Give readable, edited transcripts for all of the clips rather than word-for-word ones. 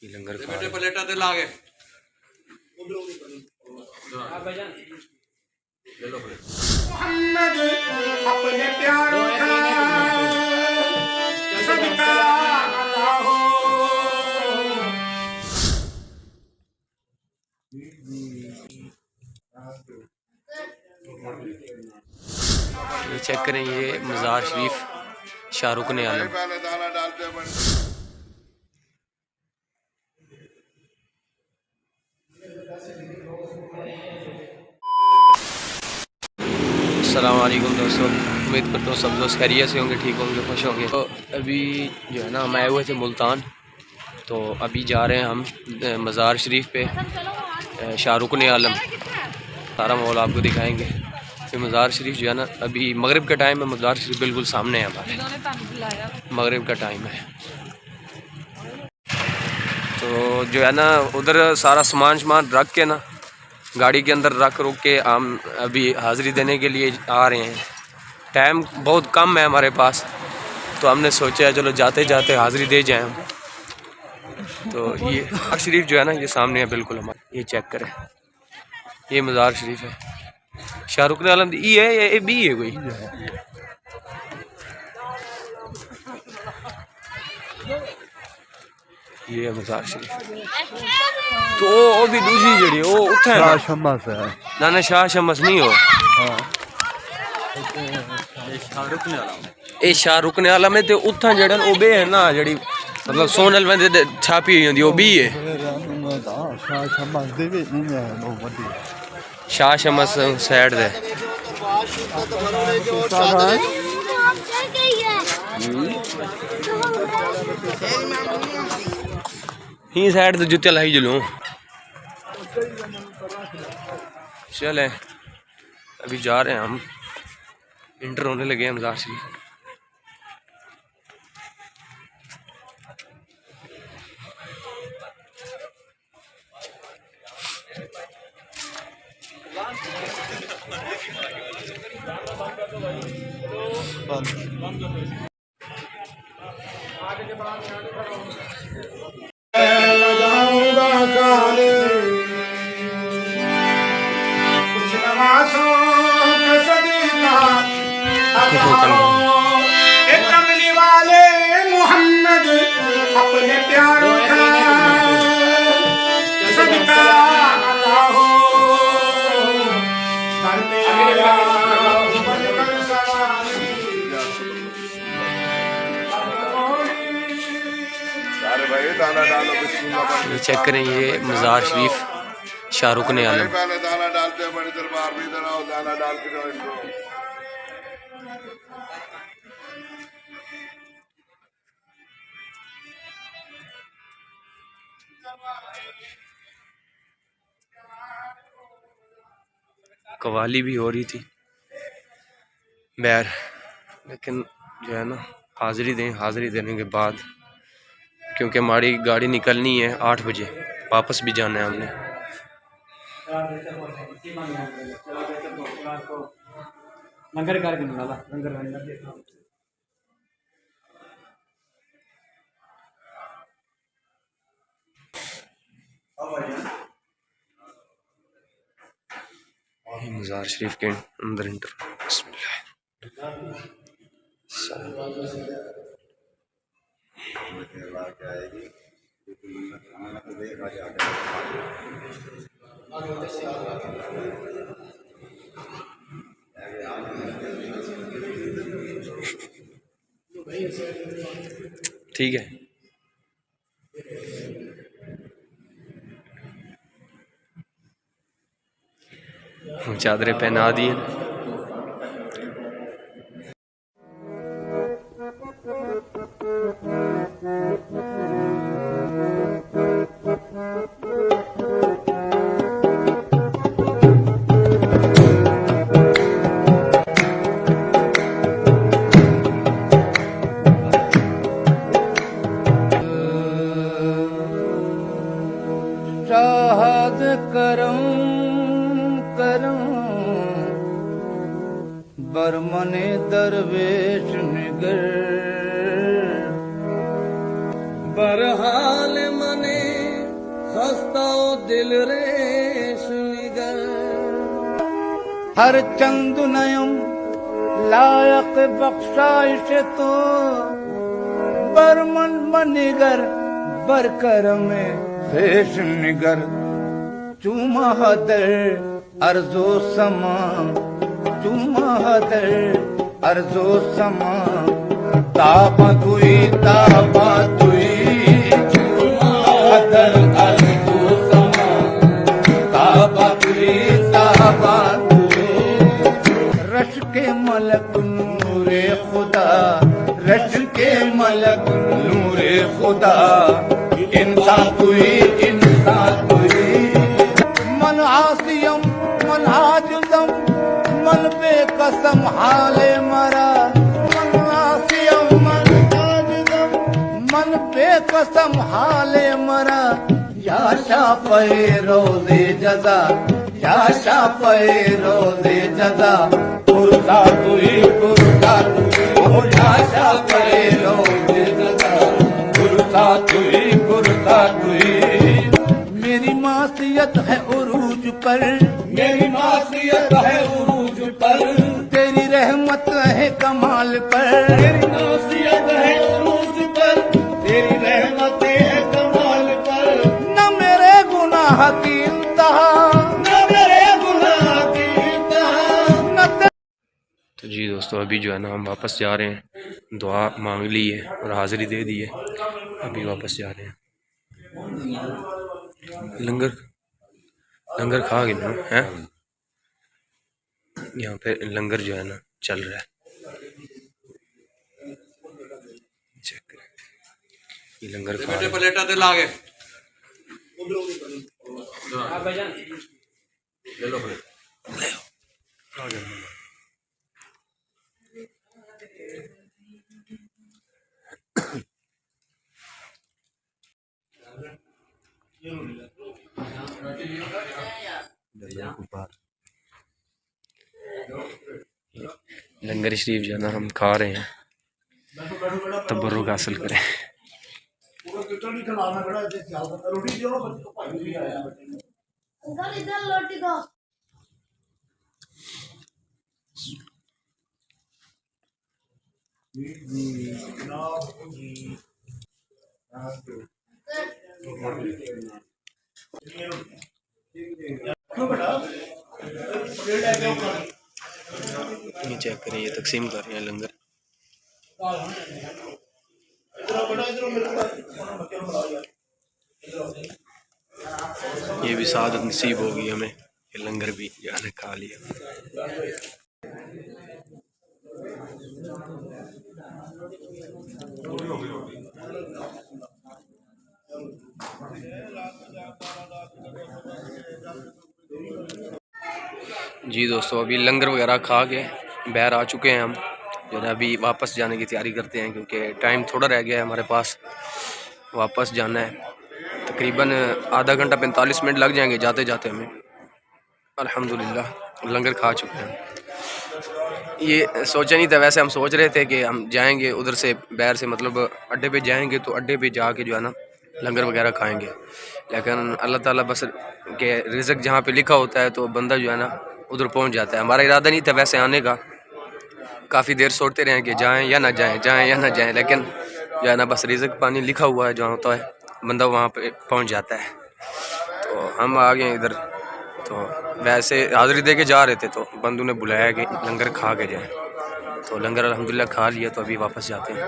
लंगर खा बेटे प्लेटा दे लागे मोहम्मद अपने प्यारों का सदका अता हो। ये चेक करें, ये मज़ार शरीफ शाहरुख ने आलम। अस्सलाम वालेकुम दोस्तों, उम्मीद करता हूँ सब दोस्त खैरियत से होंगे, ठीक होंगे, खुश होंगे। तो अभी जो है ना हम आए हुए थे मुल्तान, तो अभी जा रहे हैं हम मज़ार शरीफ पे शाहरुख ने आलम। सारा माहौल आपको दिखाएंगे। फिर मज़ार शरीफ जो है ना अभी मगरिब का टाइम है, मज़ार शरीफ बिल्कुल सामने है हमारे, मगरिब का टाइम है। तो जो है ना उधर सारा सामान रख के ना गाड़ी के अंदर रख रुक के हम अभी हाज़िरी देने के लिए आ रहे हैं। टाइम बहुत कम है हमारे पास, तो हमने सोचा है चलो जाते जाते हाज़िरी दे जाएं हम। तो ये मज़ार शरीफ जो है ना ये सामने है बिल्कुल हमारे, ये चेक करें, ये मज़ार शरीफ है शाहरुख ने आलम। ई है ये बी है कोई, ये मज़ार शरीफ। तो वो भी दूसरी जड़ी वो उठे शाह शम्स है ना, ना शाह शम्स नहीं हो, ये शाहरुख ने आलम है। तो उठा जड़न वो बे है ना जड़ी, मतलब सोनल में छापी हुई होंगी वो बी है। शाह शम्स दे भी नहीं है बहुत बड़ी शाह शम्स साइड दे ही साइड तो जुत्ते लाई जलूं। चले अभी जा रहे हैं हम, इंटर होने लगे हैं मज़ार शरीफ। लगाऊंगा काले कुछ नवाज़ों का सदका अता हो। ए कमली वाले मोहम्मद अपने प्यारों का सदका अता हो। सर पे आया बनकर सवारी ये चेक करें, ये मज़ार शरीफ शाहरुख ने आलम। दाना डालते हैं बड़ी दरबार में, इधर आओ दाना डाल के जाओ इनको। कवाली भी हो रही थी बैर, लेकिन जो है ना हाज़िरी देने के बाद, क्योंकि हमारी गाड़ी निकलनी है 8 बजे, वापस भी जाना है हमने। लंगर कर लंगर मज़ार शरीफ के अंदर इंटर। ठीक है, चादरें पहना दी हैं। शाहद करम बरमने दरवेश निगर बरहाल मने रास्ता दिल रेशमिगर हर चंद नयम लायक बख्शाइश तो बरमन मनिगर बरकर में शेष निगर चूमा हदर अर्जो समा चूमा हदर अर्जो समा ताबा तुई चूमा हदर अर्जो समा ताबा तुई रश के मलक नूरे खुदा रश के मलक नूरे खुदा इंसान तुई मन आसियम मन आजुदम मन बेकसम हाले मरा मन आसियम मन आजुदम मन बेकसम हाले मरा या शाफ़े रोज़े जज़ा या शाफ़े रोज़े जज़ा पुरसा तुई ओ या शाफ़े रोज़े जज़ा पुरसा तुई मेरी मासियत है उरूज पर मेरी मासियत है उरूज पर तेरी रहमत है कमाल पर मेरी मासियत है उरूज पर तेरी रहमत है कमाल पर न मेरे गुनाह की इंतहा न मेरे गुनाह की इंतहा न तो जी दोस्तों अभी जो है ना हम वापस जा रहे हैं, दुआ मांग ली है और हाज़िरी दे दी है, अभी वापस जा रहे हैं। लंगर खा गए ना हैं, यहाँ पे लंगर जो है ना चल रहा है, चेक करें ये लंगर खा प्लेटा दे लागे ले लो प्लेट लंगर शरीफ जो है ना हम खा रहे हैं, तबर्रुक हासिल करें। ये चेक करें, ये तकसीम कर रहे हैं लंगर। ये भी सादत नसीब होगी हमें, ये लंगर भी जाने खा लिया। जी दोस्तों अभी लंगर वगैरह खा के बाहर आ चुके हैं हम, जो है अभी वापस जाने की तैयारी करते हैं क्योंकि टाइम थोड़ा रह गया है हमारे पास, वापस जाना है। तकरीबन आधा घंटा 45 मिनट लग जाएंगे जाते जाते हमें। अल्हम्दुलिल्लाह लंगर खा चुके हैं। ये सोचा नहीं था, वैसे हम सोच रहे थे कि हम जाएंगे उधर से बाहर से, मतलब अड्डे पे जाएंगे तो अड्डे पे जाके जो है ना लंगर वगैरह खाएंगे, लेकिन अल्लाह ताला बस के रिज़्क़ जहाँ पे लिखा होता है तो बंदा जो है ना उधर पहुँच जाता है। हमारा इरादा नहीं था वैसे आने का, काफ़ी देर सोचते रहे कि जाएँ या ना जाएँ, जाएँ या ना जाएँ, लेकिन जो है ना बस रिज़्क़ पानी लिखा हुआ है जहाँ होता है बंदा वहाँ पे पहुँच जाता है। तो हम आ गए इधर, तो वैसे हाज़िरी दे के जा रहे थे तो बंदू ने बुलाया कि लंगर खा के जाएँ, तो लंगर अल्हम्दुलिल्लाह खा लिया, तो अभी वापस जाते हैं।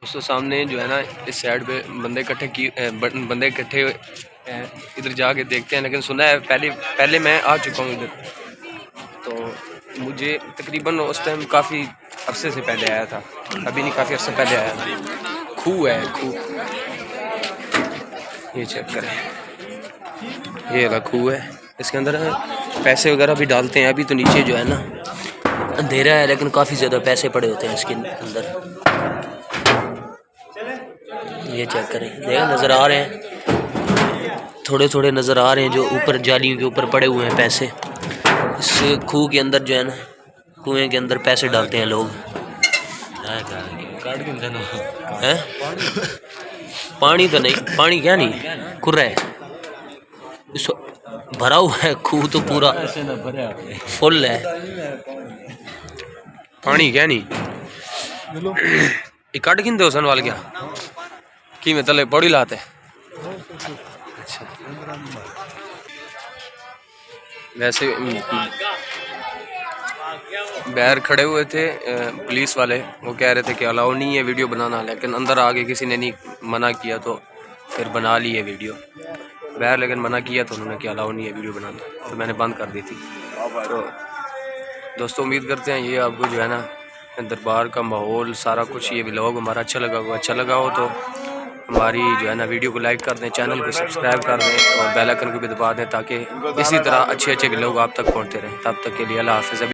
दोस्तों सामने जो है ना इस साइड पे बंदे इकट्ठे इधर जाके देखते हैं, लेकिन सुना है पहले मैं आ चुका हूँ इधर, तो मुझे तकरीबन उस टाइम काफ़ी अरसे से पहले आया था, अभी नहीं काफ़ी अरसे पहले आया था। खूह है, खूह, ये चेक करें, ये वाला खूह है, इसके अंदर पैसे वगैरह भी डालते हैं। अभी तो नीचे जो है ना अंधेरा है लेकिन काफ़ी ज़्यादा पैसे पड़े होते हैं इसके अंदर। ये चेक करें, देख नज़र आ रहे हैं, थोड़े थोड़े नज़र आ रहे हैं जो ऊपर जालियों के ऊपर पड़े हुए हैं पैसे। इस खूह के अंदर जो है ना, कुएं के अंदर पैसे डालते हैं लोग। हैं? पानी तो नहीं, पानी क्या नहीं कुर्रा है, इस भरा हुआ है खूह तो पूरा फुल है, पानी क्या नहीं इकट्ठ किन दो सन वाल क्या कि में तले पौड़ी लाते। अच्छा वैसे बाहर खड़े हुए थे पुलिस वाले, वो कह रहे थे कि अलाउ नहीं है वीडियो बनाना, लेकिन अंदर आके किसी ने नहीं मना किया तो फिर बना ली है वीडियो। बाहर लेकिन मना किया तो उन्होंने कि अलाउ नहीं है वीडियो बनाना, तो मैंने बंद कर दी थी। तो दोस्तों उम्मीद करते हैं ये आपको जो है ना दरबार का माहौल सारा कुछ ये व्लॉग हमारा अच्छा लगा हो। अच्छा लगा हो तो हमारी जो है ना वीडियो को लाइक कर दें, चैनल को सब्सक्राइब कर दें और बेल आइकन को भी दबा दें ताकि इसी तरह अच्छे अच्छे व्लॉग आप तक पहुँचते रहें। तब तक के लिए अल्लाह हाफ़िज़।